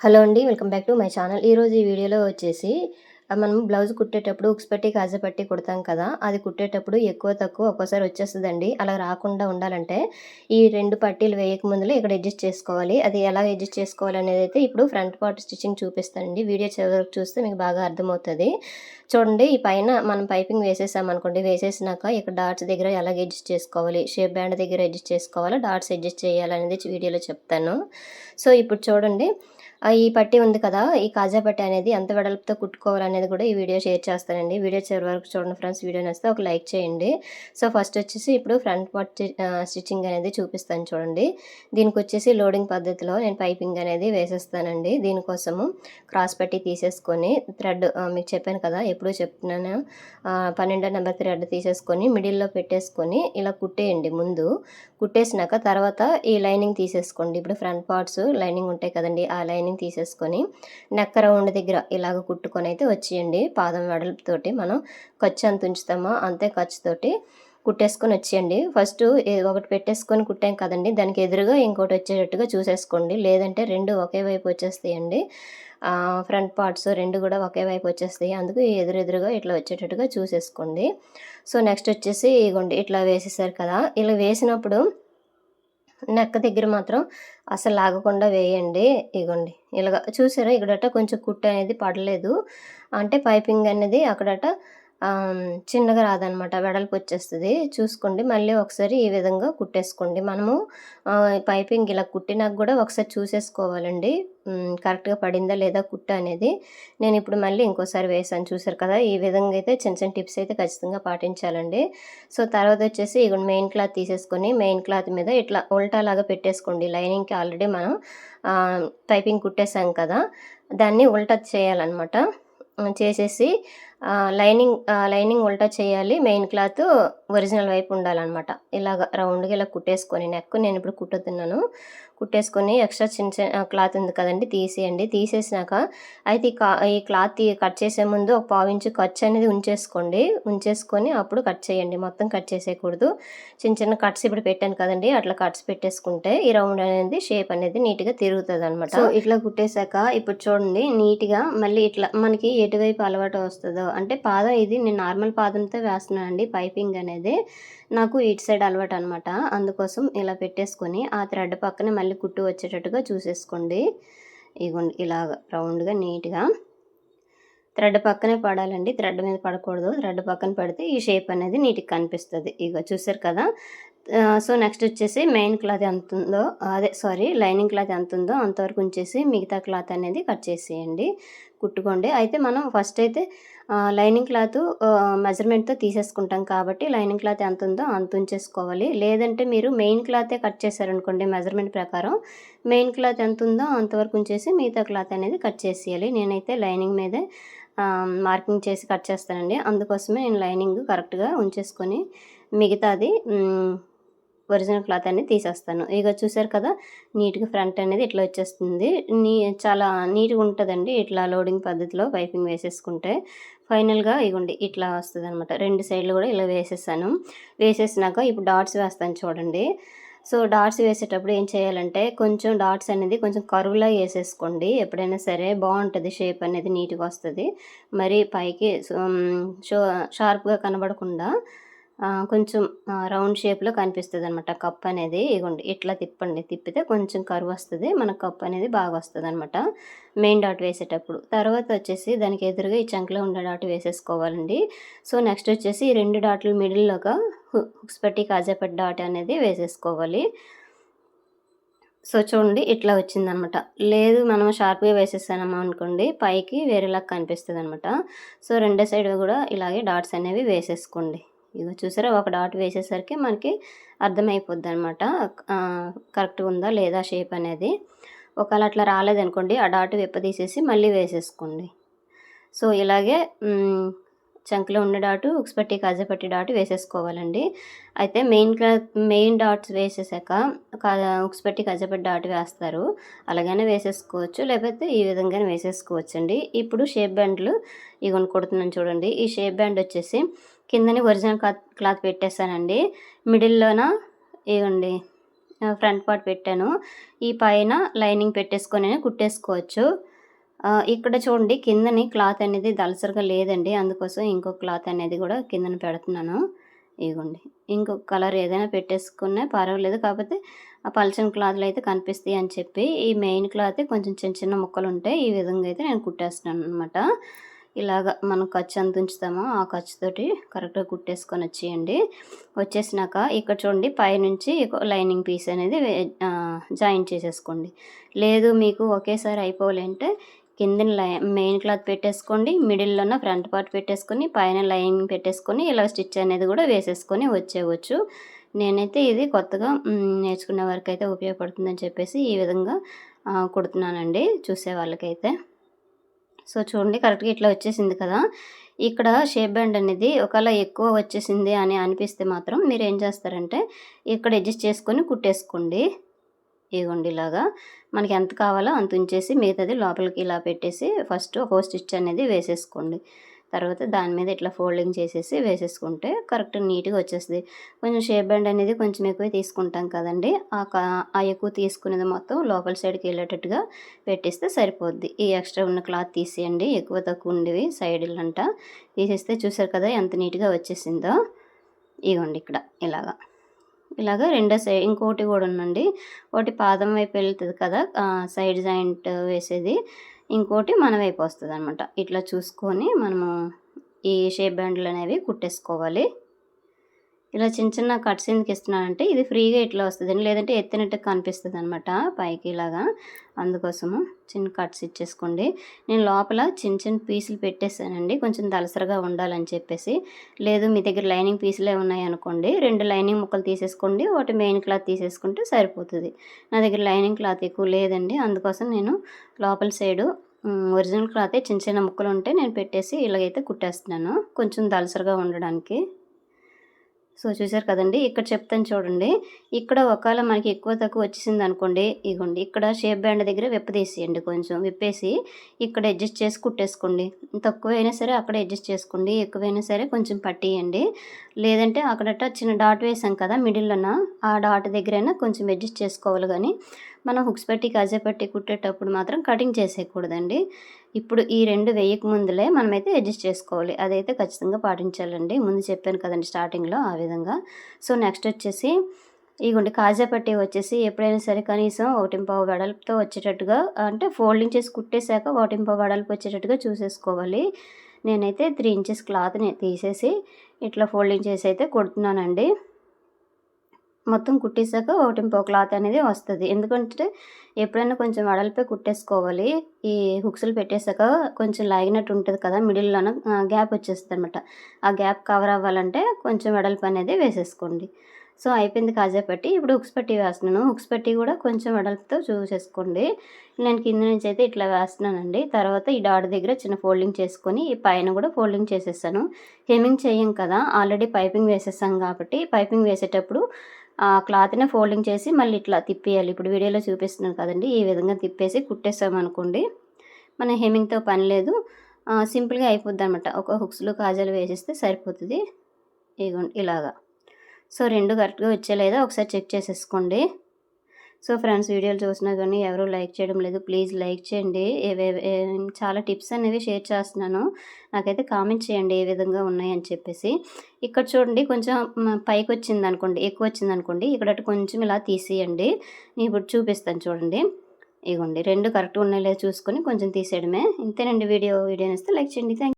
Hello అండి. Welcome back to my channel. ఈరోజు ఈ వీడియోలో వచ్చేసి మనం బ్లౌజ్ కుట్టేటప్పుడు ఉక్స్ పట్టి, కాజా పట్టి కుడతాం కదా! అది కుట్టేటప్పుడు ఎక్కువ, తక్కువ ఒక్కోసారి వచ్చేస్తదండి. అలా రాకుండా ఉండాలంటే ఈ 2 పట్టీలు వేయక ముందులే ఇక్కడ అడ్జస్ట్ చేసుకోవాలి. అది ఎలా అడ్జస్ట్ చేసుకోవాలనేదైతే ఇప్పుడు ఫ్రంట్ పార్ట్ స్టిచ్చింగ్ చూపిస్తానండి. వీడియో చివరి వరకు చూస్తే మీకు బాగా అర్థమవుతది. చూడండి, ఈ పైన మనం పైపింగ్ వేసేసామనుకోండి, వేసేసినాక ఇక్కడ డాట్స్ దగ్గర ఎలాగ అడ్జస్ట్ చేసుకోవాలి, షేప్ బ్యాండ్ దగ్గర అడ్జస్ట్ చేసుకోవాలా, డాట్స్ అడ్జస్ట్ చేయాలనేది వీడియోలో చెప్తాను. సో, ఇప్పుడు చూడండి, ఈ పట్టీ ఉంది కదా! ఈ కాజా పట్టీ అనేది ఎంత వెడల్పుతో కుట్టుకోవాలనేది కూడా ఈ వీడియో షేర్ చేస్తానండి. వీడియో చివరి వరకు చూడండి ఫ్రెండ్స్. వీడియో నచ్చితే ఒక లైక్ చేయండి. సో, ఫస్ట్ వచ్చేసి ఇప్పుడు ఫ్రంట్ పార్ట్ స్టిచ్చింగ్ అనేది చూపిస్తాను చూడండి. దీనికొచ్చేసి లోడింగ్ పద్ధతిలో నేను పైపింగ్ అనేది వేసేస్తానండి. దీనికోసము క్రాస్ పట్టీ తీసేసుకొని థ్రెడ్ మీకు చెప్పాను కదా! ఎప్పుడూ చెప్తున్నాను. 12 నెంబర్ థ్రెడ్ తీసేసుకొని మిడిల్‌లో పెట్టేసుకొని ఇలా కుట్టేయండి ముందు. కుట్టేసినాక తర్వాత ఈ లైనింగ్ తీసేసుకోండి. ఇప్పుడు ఫ్రంట్ పార్ట్స్ లైనింగ్ ఉంటాయి కదండీ! ఆ లైనింగ్ తీసేసుకొని నెక్ రౌండ్ దగ్గర ఇలాగ కుట్టుకొనైతే వచ్చేయండి. పాదం వెడల్పుతోటి మనం ఖర్చు ఎంత ఉంచుతామో అంతే ఖర్చుతోటి కుట్టేసుకొని వచ్చేయండి. ఫస్ట్ ఒకటి పెట్టేసుకొని కుట్టాం కదండీ! దానికి ఎదురుగా ఇంకోటి వచ్చేటట్టుగా చూసేసుకోండి. లేదంటే 2 ఒకే వైపు వచ్చేస్తాయండి. ఫ్రంట్ పార్ట్స్ 2 కూడా ఒకే వైపు వచ్చేస్తాయి. అందుకు ఎదురెదురుగా ఇట్లా వచ్చేటట్టుగా చూసేసుకోండి. సో, నెక్స్ట్ వచ్చేసి ఇగోండి ఇట్లా వేసేసారు కదా! ఇలా వేసినప్పుడు నెక్ దగ్గర మాత్రం అసలు లాగకుండా వేయండి. ఇగోండి ఇలాగ చూసారా, ఇక్కడట కొంచెం కుట్టు అనేది పడలేదు. అంటే పైపింగ్ అనేది అక్కడట చిన్నగా రాదనమాట, వెడల్పు వచ్చేస్తుంది. చూసుకోండి, మళ్ళీ ఒకసారి ఈ విధంగా కుట్టేసుకోండి. మనము పైపింగ్ ఇలా కుట్టినాక కూడా ఒకసారి చూసేసుకోవాలండి, కరెక్ట్గా పడిందా లేదా కుట్టు అనేది. నేను ఇప్పుడు మళ్ళీ ఇంకోసారి వేసాను చూసారు కదా! ఈ విధంగా అయితే చిన్న చిన్న టిప్స్ అయితే ఖచ్చితంగా పాటించాలండి. సో, తర్వాత వచ్చేసి ఇగో మెయిన్ క్లాత్ తీసేసుకొని మెయిన్ క్లాత్ మీద ఇట్లా ఉల్టాలాగా పెట్టేసుకోండి. లైనింగ్కి ఆల్రెడీ మనం పైపింగ్ కుట్టేసాం కదా! దాన్ని ఉల్టా చేయాలన్నమాట. చేసేసి లైనింగ్ ఉల్టా చేయాలి. మెయిన్ క్లాత్ ఒరిజినల్ వైపు ఉండాలన్నమాట. ఇలాగ రౌండ్‌గా ఇలా కుట్టేసుకొని నెక్ నేను ఇప్పుడు కుట్టుతున్నాను. కుట్టేసుకొని ఎక్స్ట్రా చిన్న చిన్న క్లాత్ ఉంది కదండీ! తీసేయండి. తీసేసినాక అయితే ఈ క్లాత్ కట్ చేసే ముందు ఒక పావించు ఖర్చు అనేది ఉంచేసుకోండి. ఉంచేసుకొని అప్పుడు కట్ చేయండి. మొత్తం కట్ చేసేయకూడదు. చిన్న చిన్న కట్స్ ఇప్పుడు పెట్టాను కదండీ! అట్లా కట్స్ పెట్టేసుకుంటే ఈ రౌండ్ అనేది షేప్ అనేది నీట్‌గా తిరుగుతదనమాట. సో, ఇట్లా కుట్టేసాక ఇప్పుడు చూడండి, నీట్‌గా మళ్ళీ ఇట్లా మనకి ఎటువైపు అలవాటు వస్తదో, అంటే పాదం ఇది నేను నార్మల్ పాదంతో వేస్తున్నానండి పైపింగ్ అనేది. నాకు ఇటు సైడ్ అలవాటనమాట. అందుకోసం ఇలా పెట్టేసుకొని ఆ థ్రెడ్ పక్కనే మళ్ళీ కుట్టు వచ్చేటట్టుగా చూసేసుకోండి. ఇగోండి ఇలాగ రౌండ్‌గా నీట్‌గా థ్రెడ్ పక్కనే పడాలండి. థ్రెడ్ మీద పడకూడదు. థ్రెడ్ పక్కన పడితే ఈ షేప్ అనేది నీట్‌గా కనిపిస్తది. ఇగో చూసారు కదా! సో, నెక్స్ట్ వచ్చేసి మెయిన్ క్లాత్ ఎంతుందో లైనింగ్ క్లాత్ ఎంతుందో అంతవరకు ఉంచేసి మిగతా క్లాత్ అనేది కట్ చేసేయండి. కుట్టుకోండి. అయితే మనం ఫస్ట్ అయితే లైనింగ్ క్లాత్ మెజర్‌మెంట్‌తో తీసేసుకుంటాం కాబట్టి లైనింగ్ క్లాత్ ఎంతుందో అంత ఉంచేసుకోవాలి. లేదంటే మీరు మెయిన్ క్లాతే కట్ చేశారనుకోండి మెజర్‌మెంట్ ప్రకారం, మెయిన్ క్లాత్ ఎంతుందో అంతవరకు ఉంచేసి మిగతా క్లాత్ అనేది కట్ చేసేయాలి. నేనైతే లైనింగ్ మీదే మార్కింగ్ చేసి కట్ చేస్తానండి. అందుకోసమే నేను లైనింగ్ కరెక్ట్‌గా ఉంచేసుకొని మిగతాది ఒరిజినల్ క్లాత్ అనేది తీసేస్తాను. ఇగ చూసారు కదా! నీట్‌గా ఫ్రంట్ అనేది ఇట్లా వచ్చేస్తుంది. చాలా నీట్‌గా ఉంటదండి ఇట్లా లోడింగ్ పద్ధతిలో పైపింగ్ వేసేసుకుంటే. ఫైనల్‌గా ఇగోండి ఇట్లా వస్తదనమాట. 2 సైడ్‌లు కూడా ఇలా వేసేసాను. వేసేసినాక ఇప్పుడు డాట్స్ వేస్తాను చూడండి. సో, డాట్స్ వేసేటప్పుడు ఏం చేయాలంటే కొంచెం డాట్స్ అనేది కొంచెం కర్వ్‌లా ఏసేసుకోండి. ఎప్పుడైనా సరే బావుంటది, షేప్ అనేది నీట్‌గా వస్తది. మరి పైకి షార్ప్‌గా కనబడకుండా కొంచెం రౌండ్ షేప్‌లో కనిపిస్తదనమాట కప్ అనేది. ఇగోండి ఇట్లా తిప్పండి. తిప్పితే కొంచెం కర్వ్ వస్తది. మన కప్ అనేది బాగా వస్తదనమాట మెయిన్ డాట్ వేసేటప్పుడు. తర్వాత వచ్చేసి దానికి ఎదురుగా ఈ చంకలో ఉండే డాట్ వేసేసుకోవాలండి. సో, నెక్స్ట్ వచ్చేసి ఈ 2 డాట్లు మిడిల్‌లోగా హుక్స్ పట్టి, కాజా పట్టి డాట్ అనేది వేసేసుకోవాలి. సో, చూడండి ఇట్లా వచ్చిందనమాట. లేదు మనం షార్ప్‌గా వేసేసాము అనుకోండి పైకి వేరేలాగా కనిపిస్తదనమాట. సో, రెండో సైడ్ కూడా ఇలాగే డాట్స్ అనేవి వేసేసుకోండి. ఇగో చూసారా, ఒక డాట్ వేసేసరికి మనకి అర్థమైపోద్దనమాట కరెక్ట్‌గా ఉందా లేదా షేప్ అనేది. ఒకవేళ అట్లా రాలేదనుకోండి ఆ డాట్ విప్పదీసేసి మళ్ళీ వేసేసుకోండి. సో, ఇలాగే చంకలో ఉన్న డాటు ఉక్స్ పట్టి, కాజా పట్టి డాట్ వేసేసుకోవాలండి. అయితే మెయిన్ డాట్స్ వేసేసాక ఉక్స్ పట్టి, కాజా పట్టి డాట్ వేస్తారు. అలాగనే వేసేసుకోవచ్చు. లేకపోతే ఈ విధంగానే వేసేసుకోవచ్చండి. ఇప్పుడు షేప్ బ్యాండ్లు ఇగోండి కుడుతున్నాను చూడండి. ఈ షేప్ బ్యాండ్ వచ్చేసి కిందని ఒరిజినల్ క్లాత్ పెట్టేసానండి. మిడిల్‌లోన ఇగోండి ఫ్రంట్ పార్ట్ పెట్టాను. ఈ పైన లైనింగ్ పెట్టేసుకొని కుట్టేసుకోవచ్చు. ఇక్కడ చూడండి కిందని క్లాత్ అనేది దళసరిగా లేదండి. అందుకోసం ఇంకో క్లాత్ అనేది కూడా కిందన పెడుతున్నాను. ఇగోండి. ఇంకొక కలర్ ఏదైనా పెట్టేసుకున్నా పర్వాలేదు. కాకపోతే ఆ పల్చని క్లాత్‌లో అయితే కనిపిస్తాయి అని చెప్పి ఈ మెయిన్ క్లాతే కొంచెం చిన్న చిన్న ముక్కలుంటాయి. ఈ విధంగా అయితే నేను కుట్టేస్తున్నాననమాట. ఇలాగ మనం ఖర్చు ఎంత ఉంచుతామో ఆ ఖర్చుతోటి కరెక్ట్‌గా కుట్టేసుకొని వచ్చేయండి. వచ్చేసినాక ఇక్కడ చూడండి పైనుంచి లైనింగ్ పీస్ అనేది జాయిన్ చేసేసుకోండి. లేదు మీకు ఒకేసారి అయిపోవాలంటే కిందన మెయిన్ క్లాత్ పెట్టేసుకోండి. మిడిల్‌లోన ఫ్రంట్ పార్ట్ పెట్టేసుకొని పైన లైనింగ్ పెట్టేసుకొని ఇలా స్టిచ్ అనేది కూడా వేసేసుకొని వచ్చేయవచ్చు. నేనైతే ఇది కొత్తగా నేర్చుకునే వారికైతే ఉపయోగపడుతుందని చెప్పేసి ఈ విధంగా కుడుతున్నానండి చూసే వాళ్ళకైతే. సో చూడండి కరెక్ట్‌గా ఇట్లా వచ్చేసింది కదా! ఇక్కడ షేప్ బ్యాండ్ అనేది ఒకవేళ ఎక్కువ వచ్చేసింది అని అనిపిస్తే మాత్రం మీరేం చేస్తారంటే ఇక్కడ అడ్జస్ట్ చేసుకొని కుట్టేసుకోండి. ఇగోండి ఇలాగా మనకి ఎంత కావాలో అంత ఉంచేసి మిగతాది లోపలికి ఇలా పెట్టేసి ఫస్ట్ ఒక స్టిచ్ అనేది వేసేసుకోండి. తర్వాత దాని మీద ఇట్లా ఫోల్డింగ్ చేసేసి వేసేసుకుంటే కరెక్ట్ నీట్‌గా వచ్చేస్తది. కొంచెం షేప్ బ్యాండ్ అనేది కొంచెం ఎక్కువ తీసుకుంటాం కదండీ! ఆ ఎక్కువ తీసుకునేది మొత్తం లోపల సైడ్‌కి వెళ్ళేటట్టుగా పెట్టేస్తే సరిపోద్ది. ఈ ఎక్స్ట్రా ఉన్న క్లాత్ తీసేయండి. ఎక్కువ తక్కువ ఉండేవి సైడులంట తీసేస్తే చూసారు కదా ఎంత నీట్‌గా వచ్చేసిందో. ఇగోండి ఇక్కడ ఇలాగా రెండో ఇంకోటి కూడా ఉందండి. ఒకటి పాదం వైపు వెళ్తది కదా! సైడ్ జాయింట్ వేసేది. ఇంకోటి మన వైపు వస్తదనమాట. ఇట్లా చూసుకొని మనము ఈ షేప్ బ్యాండ్లు అనేవి కుట్టేసుకోవాలి. ఇలా చిన్న చిన్న కట్స్ ఎందుకు ఇస్తున్నానంటే ఇది ఫ్రీగా ఇట్లా వస్తుందండి. లేదంటే ఎత్తినట్టు కనిపిస్తుంది అనమాట పైకి ఇలాగా. అందుకోసము చిన్న కట్స్ ఇచ్చేసుకోండి. నేను లోపల చిన్న చిన్న పీసులు పెట్టేసానండి కొంచెం దలసరగా ఉండాలని చెప్పేసి. లేదు మీ దగ్గర లైనింగ్ పీసులే ఉన్నాయనుకోండి 2 లైనింగ్ ముక్కలు తీసేసుకోండి. ఒకటి మెయిన్ క్లాత్ తీసేసుకుంటే సరిపోతుంది. నా దగ్గర లైనింగ్ క్లాత్ ఎక్కువ లేదండి. అందుకోసం నేను లోపల సైడు ఒరిజినల్ క్లాతే చిన్న చిన్న ముక్కలు ఉంటే నేను పెట్టేసి ఇలాగైతే కుట్టేస్తున్నాను కొంచెం దలసరగా ఉండడానికి. సో చూసారు కదండి ఇక్కడ చెప్తాను చూడండి. ఇక్కడ ఒకవేళ మనకి ఎక్కువ తక్కువ వచ్చేసింది అనుకోండి ఇగోండి ఇక్కడ షేప్ బ్యాండ్ దగ్గర విప్పదీసేయండి. కొంచెం విప్పేసి ఇక్కడ అడ్జస్ట్ చేసి కుట్టేసుకోండి. తక్కువైనా సరే అక్కడ అడ్జస్ట్ చేసుకోండి. ఎక్కువైనా సరే కొంచెం పట్టియండి. లేదంటే అక్కడట చిన్న డాట్ వేసాం కదా మిడిల్లోన ఆ డాట్ దగ్గరైనా కొంచెం అడ్జస్ట్ చేసుకోవాలి. కానీ మనం హుక్స్ పెట్టి కాజా పెట్టి కుట్టేటప్పుడు మాత్రం కటింగ్ చేసేయకూడదండి. ఇప్పుడు ఈ 2 వేయక ముందులే మనమైతే అడ్జస్ట్ చేసుకోవాలి. అదైతే ఖచ్చితంగా పాటించాలండి. ముందు చెప్పాను కదండి స్టార్టింగ్‌లో ఆ విధంగా. సో నెక్స్ట్ వచ్చేసి ఇగోండి కాజా పట్టీ వచ్చేసి ఎప్పుడైనా సరే కనీసం 1.25 వెడల్పుతో వచ్చేటట్టుగా అంటే ఫోల్డింగ్ చేసి కుట్టేశాక 1.25 వెడల్పు వచ్చేటట్టుగా చూసేసుకోవాలి. నేనైతే 3 ఇంచెస్ క్లాత్‌ని తీసేసి ఇట్లా ఫోల్డింగ్ చేసి అయితే కుడుతున్నానండి. మొత్తం కుట్టేసాక 1.25 క్లాత్ అనేది వస్తది. ఎందుకంటే ఎప్పుడైనా కొంచెం వెడల్పే కుట్టేసుకోవాలి. ఈ హుక్స్‌లు పెట్టేసాక కొంచెం లాగినట్టు ఉంటది కదా! మిడిల్‌లోన గ్యాప్ వచ్చేస్తదనమాట. ఆ గ్యాప్ కవర్ అవ్వాలంటే కొంచెం వెడల్పు అనేది వేసేసుకోండి. సో అయిపోయింది కాజా పట్టీ. ఇప్పుడు హుక్స్ పట్టీ వేస్తున్నాను. హుక్స్ పట్టీ కూడా కొంచెం వెడల్పుతో చూసేసుకోండి. నేను కింద నుంచి అయితే ఇట్లా వేస్తున్నానండి. తర్వాత ఈ డాట్ దగ్గర చిన్న ఫోల్డింగ్ చేసుకొని ఈ పైన కూడా ఫోల్డింగ్ చేసేసాను. హెమ్మింగ్ చెయ్యం కదా! ఆల్రెడీ పైపింగ్ వేసేసాం కాబట్టి పైపింగ్ వేసేటప్పుడు క్లాత్‌ని ఫోల్డింగ్ చేసి మళ్ళీ ఇట్లా తిప్పేయాలి. ఇప్పుడు వీడియోలో చూపిస్తున్నాను కదండీ! ఈ విధంగా తిప్పేసి కుట్టేసామనుకోండి మన హెమ్మింగ్‌తో పని లేదు. సింపుల్‌గా అయిపోద్దనమాట. ఒక హుక్స్‌లు కాజాలు వేసేస్తే సరిపోతది. ఇగోండి ఇలాగా. సో 2 కరెక్ట్‌గా వచ్చాయా లేదా ఒకసారి చెక్ చేసేసుకోండి. సో ఫ్రెండ్స్ వీడియోలు చూసినా కానీ ఎవరు లైక్ చేయడం లేదు. ప్లీజ్ లైక్ చేయండి. చాలా టిప్స్ అనేవి షేర్ చేస్తున్నాను. నాకైతే కామెంట్ చేయండి ఏ విధంగా ఉన్నాయని చెప్పేసి. ఇక్కడ చూడండి కొంచెం పైకి వచ్చిందనుకోండి ఎక్కువ వచ్చిందనుకోండి ఇక్కడ కొంచెం ఇలా తీసేయండి. నేను ఇప్పుడు చూపిస్తాను చూడండి. ఇగోండి 2 కరెక్ట్‌గా ఉన్నాయో లేదో చూసుకొని కొంచెం తీసేయడమే. ఇంతేనండి వీడియో నచ్చితే లైక్ చేయండి. థాంక్స్.